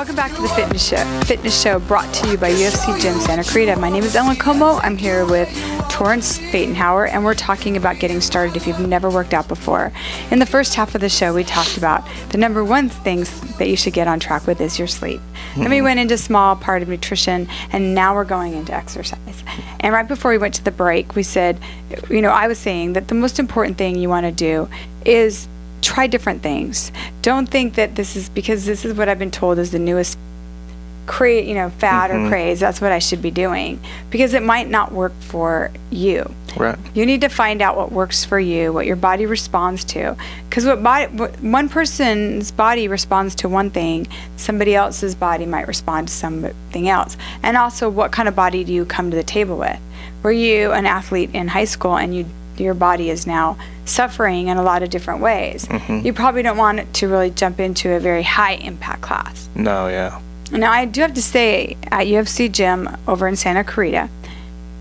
Welcome back to the Fitness Show brought to you by UFC Gym Santa Clarita. My name is Ellen Como. I'm here with Torrance Batenhauer, and we're talking about getting started if you've never worked out before. In the first half of the show, we talked about the number one things that you should get on track with is your sleep. Then we went into small part of nutrition, and now we're going into exercise. And right before we went to the break, we said, I was saying that the most important thing you want to do is try different things. Don't think that this is what I've been told is the newest fad or craze. That's what I should be doing, because it might not work for you. Right. You need to find out what works for you, what your body responds to. Because what one person's body responds to one thing, somebody else's body might respond to something else. And also, what kind of body do you come to the table with? Were you an athlete in high school and your body is now suffering in a lot of different ways? You probably don't want it to really jump into a very high impact class. No, yeah. Now, I do have to say, at UFC Gym over in Santa Clarita,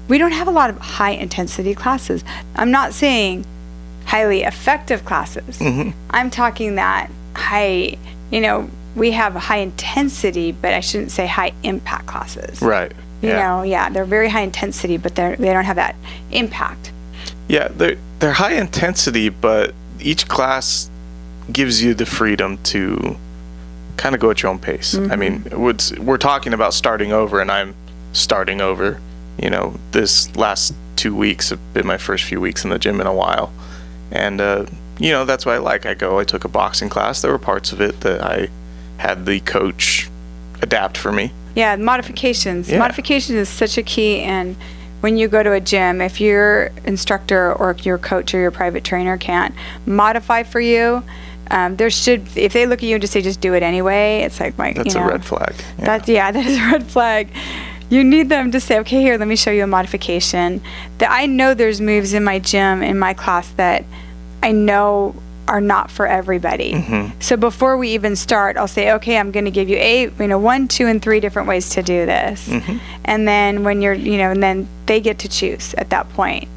we don't have a lot of high intensity classes. I'm not saying highly effective classes. I'm talking that we have high intensity, but I shouldn't say high impact classes. Right. They're very high intensity, but they don't have that impact. Yeah, they're high intensity, but each class gives you the freedom to kind of go at your own pace. I mean, we're talking about starting over, and I'm starting over. This last 2 weeks have been my first few weeks in the gym in a while. And, that's what I like. I took a boxing class. There were parts of it that I had the coach adapt for me. Yeah, modifications. Yeah. Modification is such a key, and when you go to a gym, if your instructor or your coach or your private trainer can't modify for you, if they look at you and just say, just do it anyway, it's like, that's a red flag. Yeah. That is a red flag. You need them to say, okay, here, let me show you a modification. I know there's moves in my gym, in my class, that I know are not for everybody. So before we even start, I'll say, okay, I'm going to give you 1, 2, and 3 different ways to do this. And then when and then they get to choose at that point,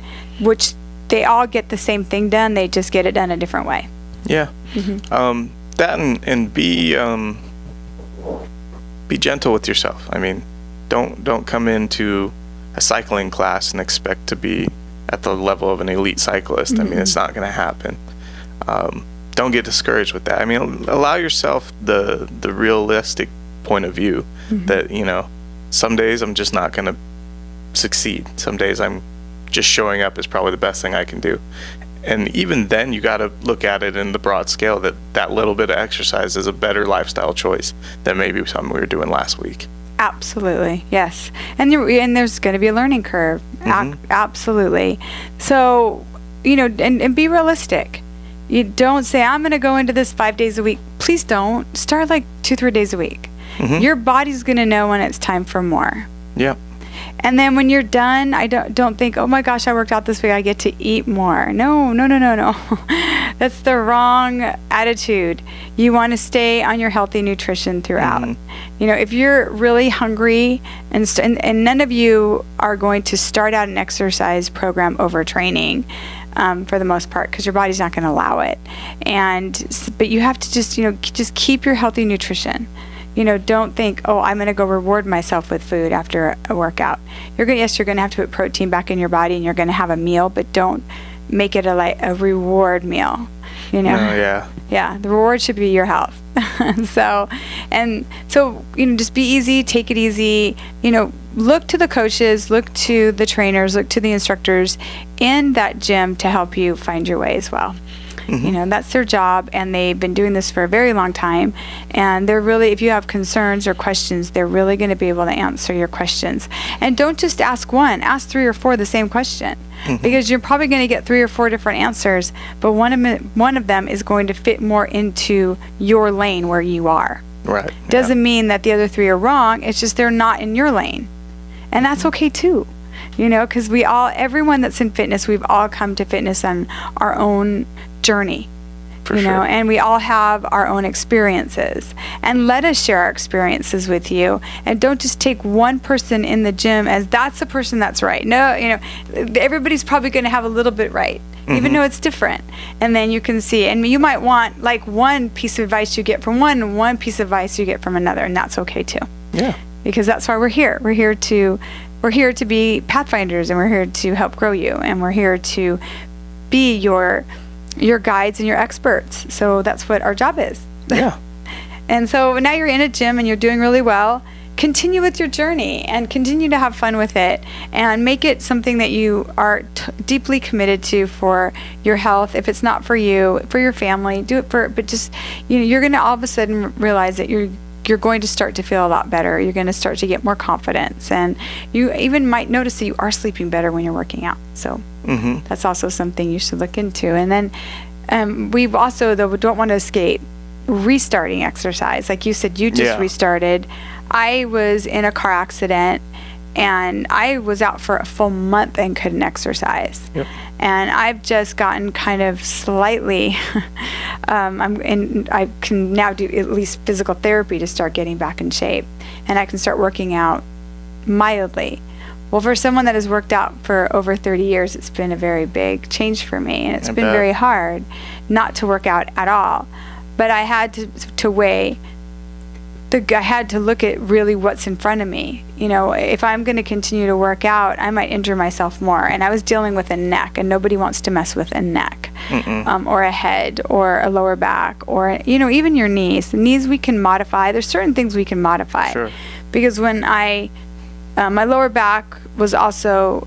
which they all get the same thing done. They just get it done a different way. Yeah. That and be gentle with yourself. I mean, don't come into a cycling class and expect to be at the level of an elite cyclist. I mean, it's not going to happen. Don't get discouraged with that. I mean, allow yourself the realistic point of view that, some days I'm just not going to succeed. Some days I'm just showing up is probably the best thing I can do. And even then, you got to look at it in the broad scale that little bit of exercise is a better lifestyle choice than maybe something we were doing last week. Absolutely, yes. And there's going to be a learning curve. Absolutely. So, and be realistic. You don't say, I'm going to go into this 5 days a week. Please don't. Start like 2-3 days a week. Your body's going to know when it's time for more. Yeah. And then when you're done, I don't think, oh my gosh, I worked out this week, I get to eat more. No. That's the wrong attitude. You want to stay on your healthy nutrition throughout. If you're really hungry, and none of you are going to start out an exercise program over training, for the most part, because your body's not going to allow it. But you have to just keep your healthy nutrition. Don't think, oh, I'm going to go reward myself with food after a workout. You're going to have to put protein back in your body, and you're going to have a meal, but don't make it a reward meal. No, yeah. Yeah, the reward should be your health. So just be easy, take it easy. Look to the coaches, look to the trainers, look to the instructors in that gym to help you find your way as well. That's their job, and they've been doing this for a very long time, and they're really, if you have concerns or questions, they're really going to be able to answer your questions. And don't just ask one, ask 3 or 4 the same question, because you're probably going to get 3 or 4 different answers, but one of them is going to fit more into your lane where you are. Right. Doesn't mean that the other 3 are wrong, it's just they're not in your lane. And that's okay too. Because everyone that's in fitness, we've all come to fitness on our own journey. For you sure. know, and we all have our own experiences, and let us share our experiences with you, and don't just take one person in the gym as that's the person that's right. No, you know, everybody's probably going to have a little bit right, even though it's different. And then you can see, and you might want like one piece of advice you get from one, and one piece of advice you get from another, and that's okay too. Yeah. Because that's why we're here. We're here to be pathfinders, and we're here to help grow you, and we're here to be your guides and your experts. So that's what our job is. Yeah. And so now you're in a gym and you're doing really well. Continue with your journey and continue to have fun with it, and make it something that you are deeply committed to for your health. If it's not for you, for your family, do it but just, you know, you're going to all of a sudden realize that you're going to start to feel a lot better. You're going to start to get more confidence, and you even might notice that you are sleeping better when you're working out. So that's also something you should look into. And then we've also, though, we don't want to escape restarting exercise. Like you said, you just restarted. I was in a car accident, and I was out for a full month and couldn't exercise. Yep. And I've just gotten kind of slightly, I can now do at least physical therapy to start getting back in shape, and I can start working out mildly. Well, for someone that has worked out for over 30 years, it's been a very big change for me, and it's been very hard not to work out at all. But I had to weigh. I had to look at really what's in front of me. You know, if I'm going to continue to work out, I might injure myself more. And I was dealing with a neck, and nobody wants to mess with a neck, or a head, or a lower back, or, you know, even your knees. The knees we can modify. There's certain things we can modify. Sure. Because when my lower back was also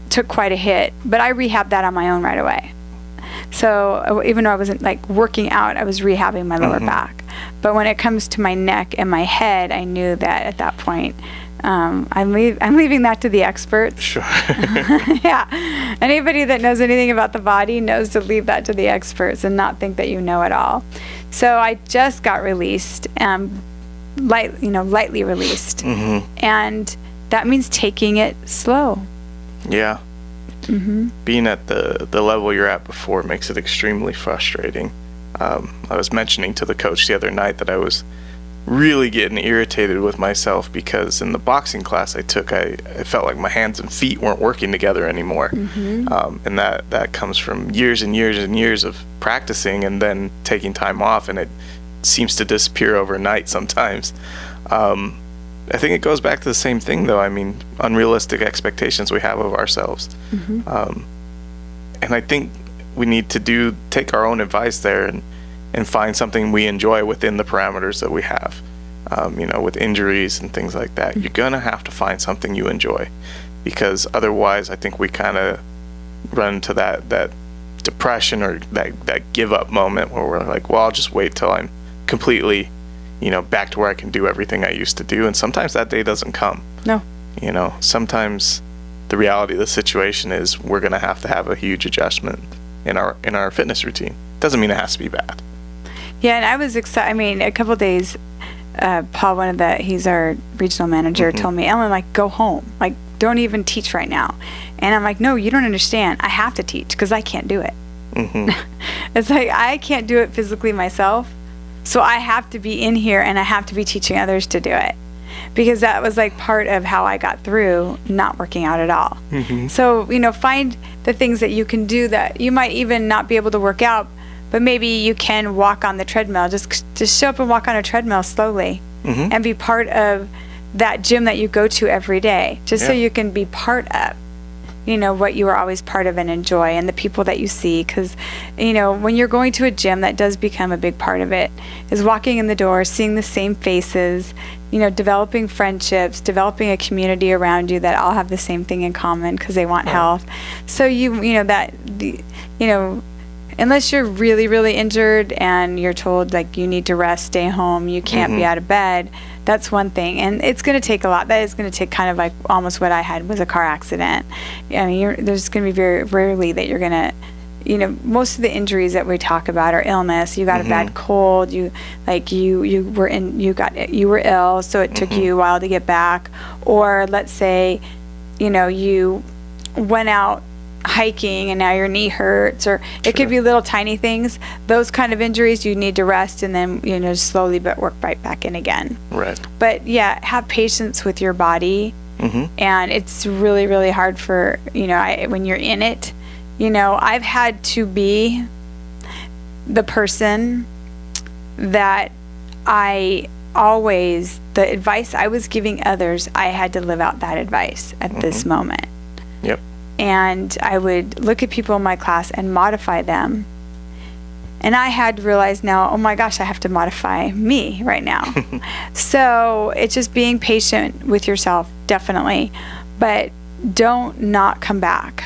took quite a hit, but I rehabbed that on my own right away. So even though I wasn't like working out, I was rehabbing my lower back. But when it comes to my neck and my head, I knew that at that point, I'm leaving that to the experts. Sure. Yeah. Anybody that knows anything about the body knows to leave that to the experts and not think that you know it all. So I just got released, lightly released. And that means taking it slow. Yeah. Being at the level you're at before makes it extremely frustrating. I was mentioning to the coach the other night that I was really getting irritated with myself because in the boxing class I took, I felt like my hands and feet weren't working together anymore. And that comes from years and years and years of practicing and then taking time off, and it seems to disappear overnight sometimes. I think it goes back to the same thing, though. I mean, unrealistic expectations we have of ourselves. And I think we need to take our own advice there and find something we enjoy within the parameters that we have. With injuries and things like that, you're going to have to find something you enjoy, because otherwise I think we kind of run into that depression or that give up moment where we're like, well, I'll just wait till I'm completely back to where I can do everything I used to do. And sometimes that day doesn't come. No. Sometimes the reality of the situation is we're going to have a huge adjustment in our fitness routine. Doesn't mean it has to be bad. Yeah, and I was excited. I mean, a couple of days, Paul, he's our regional manager, told me, Ellen, like, go home. Like, don't even teach right now. And I'm like, no, you don't understand. I have to teach because I can't do it. It's like, I can't do it physically myself. So I have to be in here and I have to be teaching others to do it, because that was like part of how I got through not working out at all. So, find the things that you can do that you might even not be able to work out, but maybe you can walk on the treadmill. Just show up and walk on a treadmill slowly and be part of that gym that you go to every day, just so you can be part of what you are always part of and enjoy, and the people that you see. Because, when you're going to a gym, that does become a big part of it, is walking in the door, seeing the same faces, developing friendships, developing a community around you that all have the same thing in common because they want health. So unless you're really, really injured and you're told, like, you need to rest, stay home, you can't be out of bed, that's one thing. And it's going to take a lot. That is going to take kind of like almost what I had was a car accident. I mean, there's going to be very rarely that you're going to, most of the injuries that we talk about are illness. You got a bad cold, you were ill, so it took you a while to get back. Or let's say, you went out hiking and now your knee hurts, or it could be little tiny things. Those kind of injuries, you need to rest and then, slowly but work right back in again. Right. But yeah, have patience with your body. And it's really, really hard for, when you're in it. I've had to be the person that the advice I was giving others, I had to live out that advice at this moment. Yep. And I would look at people in my class and modify them. And I had to realize now, oh my gosh, I have to modify me right now. So it's just being patient with yourself, definitely. But don't not come back,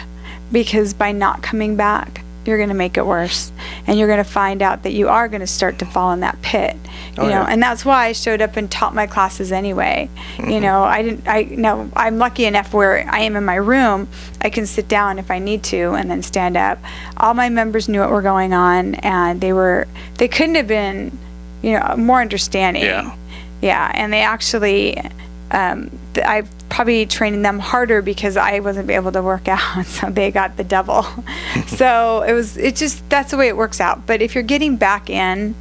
because by not coming back, you're going to make it worse. And you're going to find out that you are going to start to fall in that pit. And that's why I showed up and taught my classes anyway. I'm lucky enough where I am in my room, I can sit down if I need to and then stand up. All my members knew what were going on, and they couldn't have been, more understanding. Yeah. And they actually, I probably training them harder because I wasn't able to work out, so they got the double. So that's the way it works out. But if you're getting back in,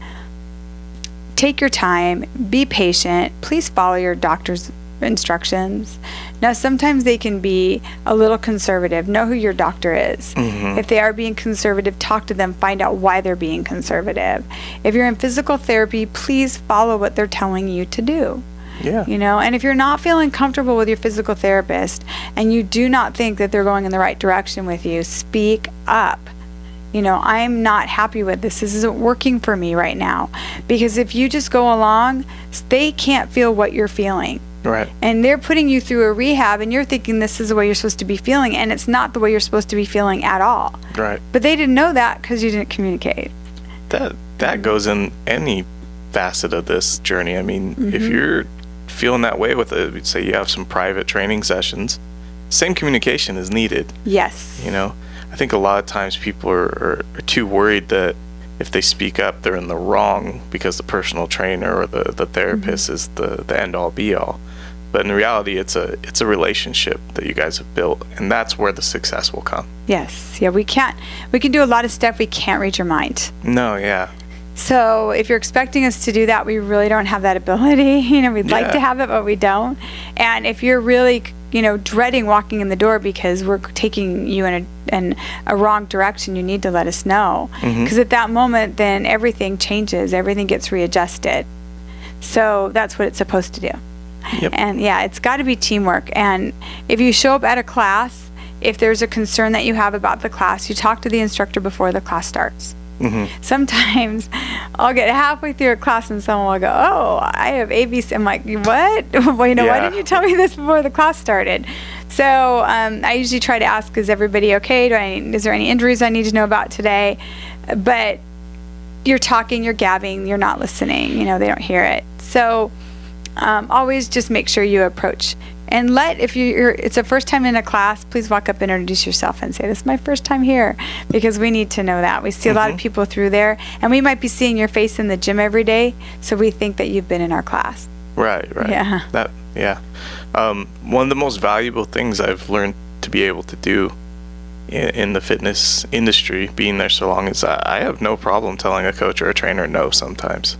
take your time, be patient, please follow your doctor's instructions. Now, sometimes they can be a little conservative. Know who your doctor is. If they are being conservative, talk to them, find out why they're being conservative. If you're in physical therapy, please follow what they're telling you to do. Yeah. And if you're not feeling comfortable with your physical therapist and you do not think that they're going in the right direction with you, speak up. I'm not happy with this. This isn't working for me right now. Because if you just go along, they can't feel what you're feeling. Right. And they're putting you through a rehab and you're thinking this is the way you're supposed to be feeling, and it's not the way you're supposed to be feeling at all. Right. But they didn't know that because you didn't communicate. That goes in any facet of this journey. I mean, if you're feeling that way with it, say you have some private training sessions, same communication is needed. Yes. I think a lot of times people are too worried that if they speak up, they're in the wrong because the personal trainer or the therapist is the end all be all. But in reality, it's a relationship that you guys have built, and that's where the success will come. Yes. Yeah, we can do a lot of stuff. We can't read your mind. No, yeah. So if you're expecting us to do that, we really don't have that ability. We'd like to have it, but we don't. And if you're really, dreading walking in the door because we're taking you in a wrong direction, you need to let us know. Because at that moment, then everything changes. Everything gets readjusted. So that's what it's supposed to do. Yep. And yeah, it's got to be teamwork. And if you show up at a class, if there's a concern that you have about the class, you talk to the instructor before the class starts. Sometimes I'll get halfway through a class and someone will go, oh, I have ABC. I'm like, what? Well, why didn't you tell me this before the class started? So I usually try to ask, is everybody okay? Is there any injuries I need to know about today? But you're talking, you're gabbing, you're not listening. They don't hear it. So always just make sure you approach. And if it's a first time in a class, please walk up and introduce yourself and say, this is my first time here, because we need to know that. We see a lot of people through there, and we might be seeing your face in the gym every day, so we think that you've been in our class. Right. Yeah. One of the most valuable things I've learned to be able to do in the fitness industry, being there so long, is I have no problem telling a coach or a trainer no sometimes.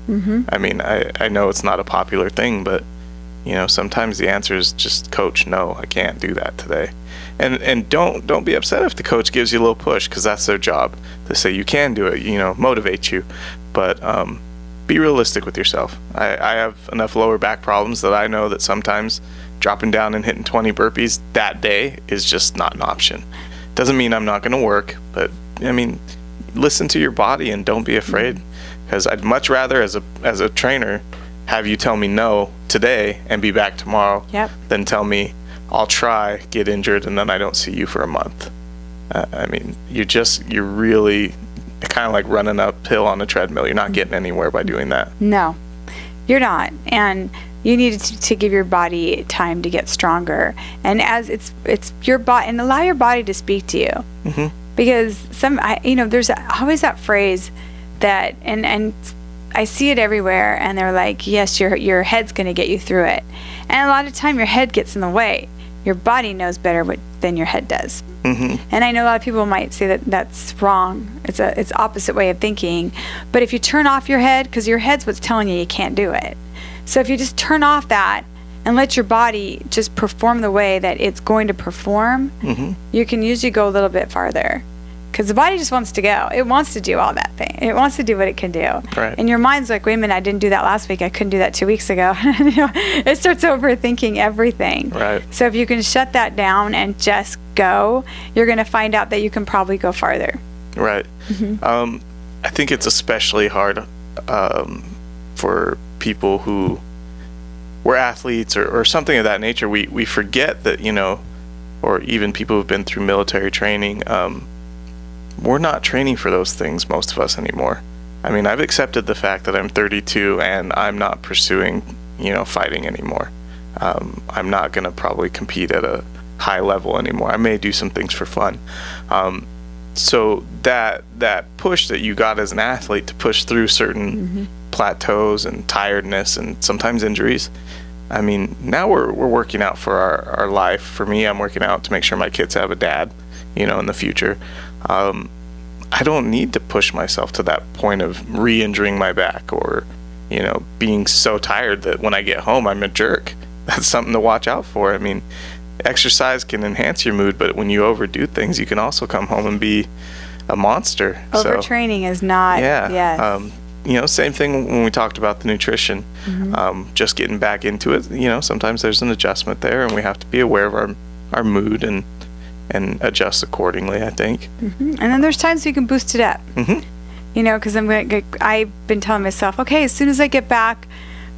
I mean, I know it's not a popular thing, but sometimes the answer is just, coach, no, I can't do that today. And don't be upset if the coach gives you a little push, because that's their job, to say you can do it, motivate you. But be realistic with yourself. I have enough lower back problems that I know that sometimes dropping down and hitting 20 burpees that day is just not an option. Doesn't mean I'm not going to work, but listen to your body and don't be afraid, because I'd much rather as a trainer have you tell me no today and be back tomorrow than tell me I'll try, get injured, and then I don't see you for a month. You're really kind of like running uphill on a treadmill. You're not getting anywhere by doing that. No, you're not. And you need to give your body time to get stronger. And as it's your body, and allow your body to speak to you. Because there's always that phrase that, and I see it everywhere, and they're like, yes, your head's going to get you through it. And a lot of time your head gets in the way. Your body knows better than your head does. And I know a lot of people might say that that's wrong. It's opposite way of thinking. But if you turn off your head, because your head's what's telling you can't do it. So if you just turn off that and let your body just perform the way that it's going to perform, you can usually go a little bit farther. Because the body just wants to go. It wants to do all that thing. It wants to do what it can do. Right. And your mind's like, wait a minute, I didn't do that last week. I couldn't do that 2 weeks ago. It starts overthinking everything. Right. So if you can shut that down and just go, you're going to find out that you can probably go farther. Right. I think it's especially hard for people who were athletes or something of that nature. We forget that, or even people who've been through military training, we're not training for those things, most of us, anymore. I mean, I've accepted the fact that I'm 32 and I'm not pursuing, fighting anymore. I'm not going to probably compete at a high level anymore. I may do some things for fun. So that push that you got as an athlete to push through certain plateaus and tiredness and sometimes injuries, I mean, now we're working out for our life. For me, I'm working out to make sure my kids have a dad, in the future. I don't need to push myself to that point of re-injuring my back or, being so tired that when I get home, I'm a jerk. That's something to watch out for. I mean, exercise can enhance your mood, but when you overdo things, you can also come home and be a monster. Overtraining is not. Yeah. Yes. Same thing when we talked about the nutrition. Just getting back into it, sometimes there's an adjustment there, and we have to be aware of our mood and adjust accordingly, I think. And then there's times you can boost it up. Because I've been telling myself, okay, as soon as I get back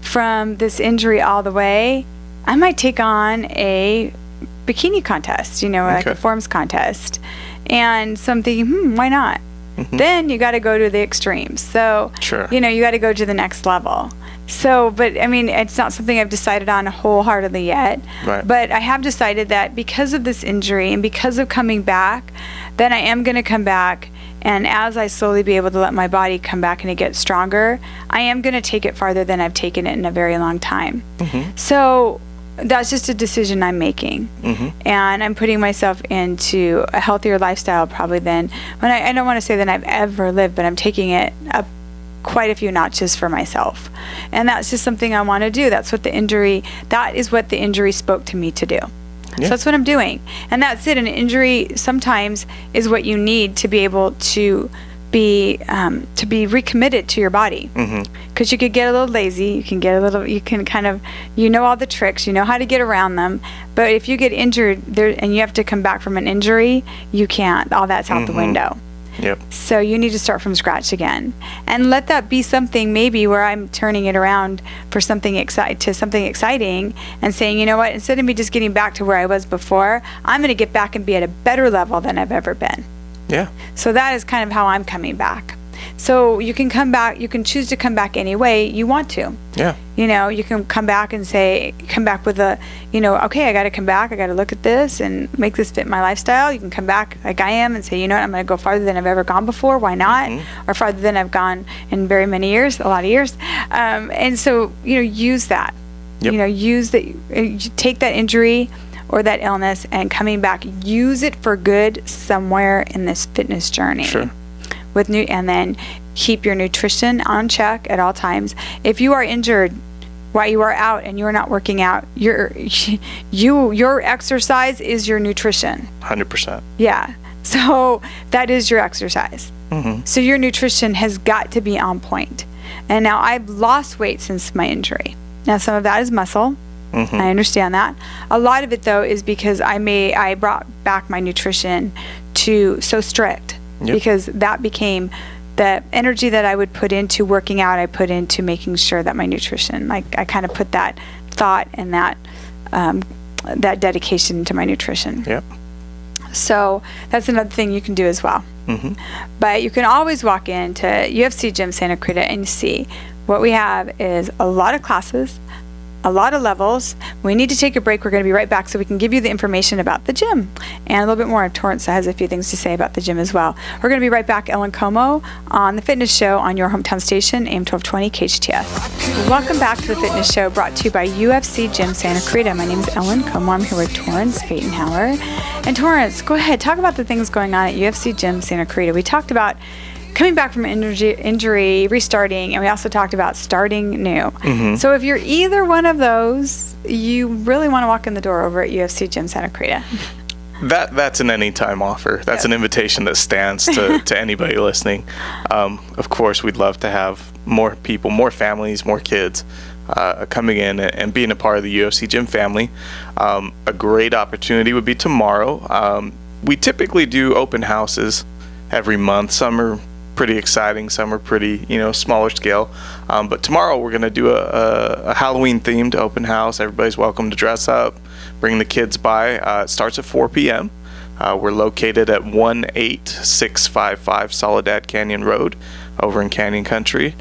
from this injury all the way, I might take on a bikini contest, like a forms contest. And so I'm thinking, why not? Then you got to go to the extremes. So, sure. You got to go to the next level. So, but I mean, it's not something I've decided on wholeheartedly yet. Right. But I have decided that because of this injury and because of coming back, then I am going to come back. And as I slowly be able to let my body come back and it get stronger, I am going to take it farther than I've taken it in a very long time. So that's just a decision I'm making. And I'm putting myself into a healthier lifestyle probably than, I don't want to say that I've ever lived, but I'm taking it up quite a few notches for myself. And that's just something I want to do. That is what the injury spoke to me to do. So that's what I'm doing. And that's it. An injury sometimes is what you need to be able to be recommitted to your body. Because you could get a little lazy, you can kind of, all the tricks, how to get around them. But if you get injured there and you have to come back from an injury, you can't. All that's out the window. So you need to start from scratch again, and let that be something maybe where I'm turning it around for something exciting, and saying, you know what, instead of me just getting back to where I was before, I'm going to get back and be at a better level than I've ever been. So that is kind of how I'm coming back. So you can come back, you can choose to come back any way you want to. You can come back with okay, I got to come back, I got to look at this and make this fit my lifestyle. You can come back like I am and say, you know what, I'm going to go farther than I've ever gone before. Why not? Or farther than I've gone in very many years, a lot of years. And so, use that. Take that injury or that illness and coming back, use it for good somewhere in this fitness journey. And then keep your nutrition on check at all times. If you are injured while you are out and you are not working out, your exercise is your nutrition. 100%. Yeah. So that is your exercise. So your nutrition has got to be on point. And now I've lost weight since my injury. Now some of that is muscle. I understand that. A lot of it though is because I brought back my nutrition to so strict. Because that became the energy that I would put into working out, I put into making sure that my nutrition, I kind of put that thought and that dedication into my nutrition. So that's another thing you can do as well. But you can always walk into UFC Gym Santa Clarita and see what we have is a lot of classes, a lot of levels. We need to take a break. We're going to be right back so we can give you the information about the gym and a little bit more. Torrance has a few things to say about the gym as well. We're going to be right back, Ellen Como, on the Fitness Show on your hometown station, AM 1220 KHTS. Welcome back to the Fitness Show, brought to you by UFC Gym Santa Clarita. My name is Ellen Como. I'm here with Torrance Fatenhauer. And Torrance, go ahead, talk about the things going on at UFC Gym Santa Clarita. We talked about coming back from injury, restarting, and we also talked about starting new. Mm-hmm. So if you're either one of those, you really want to walk in the door over at UFC Gym Santa Clarita. That's an anytime offer. That's an invitation that stands to anybody listening. Of course, we'd love to have more people, more families, more kids coming in and being a part of the UFC Gym family. A great opportunity would be tomorrow. We typically do open houses every month. Some are pretty exciting, some are pretty, smaller scale. But tomorrow we're going to do a Halloween themed open house. Everybody's welcome to dress up, bring the kids by. It starts at 4 p.m. We're located at 18655 Soledad Canyon Road over in Canyon Country.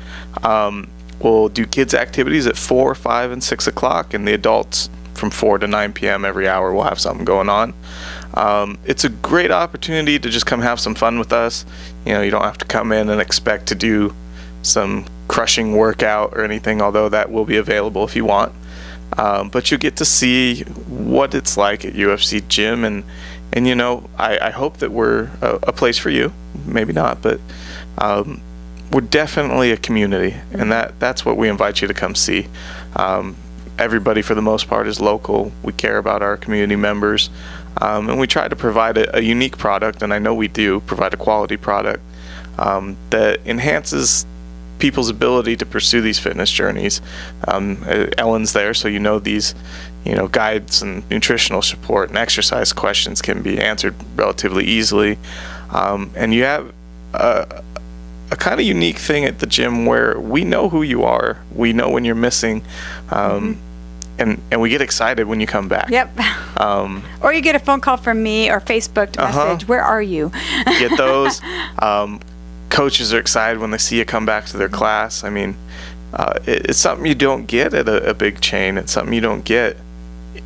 We'll do kids activities at 4, 5, and 6 o'clock, and the adults from 4 to 9 p.m. every hour we'll have something going on. It's a great opportunity to just come have some fun with us. You don't have to come in and expect to do some crushing workout or anything, although that will be available if you want. But you'll get to see what it's like at UFC Gym, and I hope that we're a place for you. Maybe not, but we're definitely a community, and that's what we invite you to come see. Everybody, for the most part, is local. We care about our community members, and we try to provide a unique product, and I know we do provide a quality product that enhances people's ability to pursue these fitness journeys. Ellen's there, so these guides and nutritional support and exercise questions can be answered relatively easily. And you have a kind of unique thing at the gym where we know who you are. We know when you're missing. And we get excited when you come back. Yep. Or you get a phone call from me or Facebook message. Where are you? Get those. Coaches are excited when they see you come back to their class. I mean, it's something you don't get at a big chain. It's something you don't get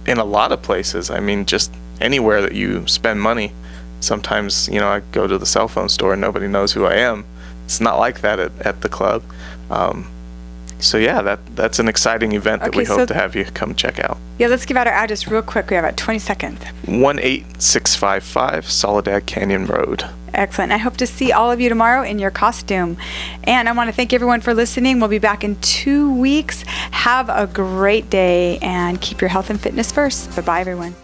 in a lot of places. I mean, just anywhere that you spend money. Sometimes, I go to the cell phone store and nobody knows who I am. It's not like that at the club. So yeah, that's an exciting event that we hope to have you come check out. Yeah, let's give out our address real quick. We have about 20 seconds. 18655 Soledad Canyon Road. Excellent. I hope to see all of you tomorrow in your costume. And I want to thank everyone for listening. We'll be back in 2 weeks. Have a great day and keep your health and fitness first. Bye-bye, everyone.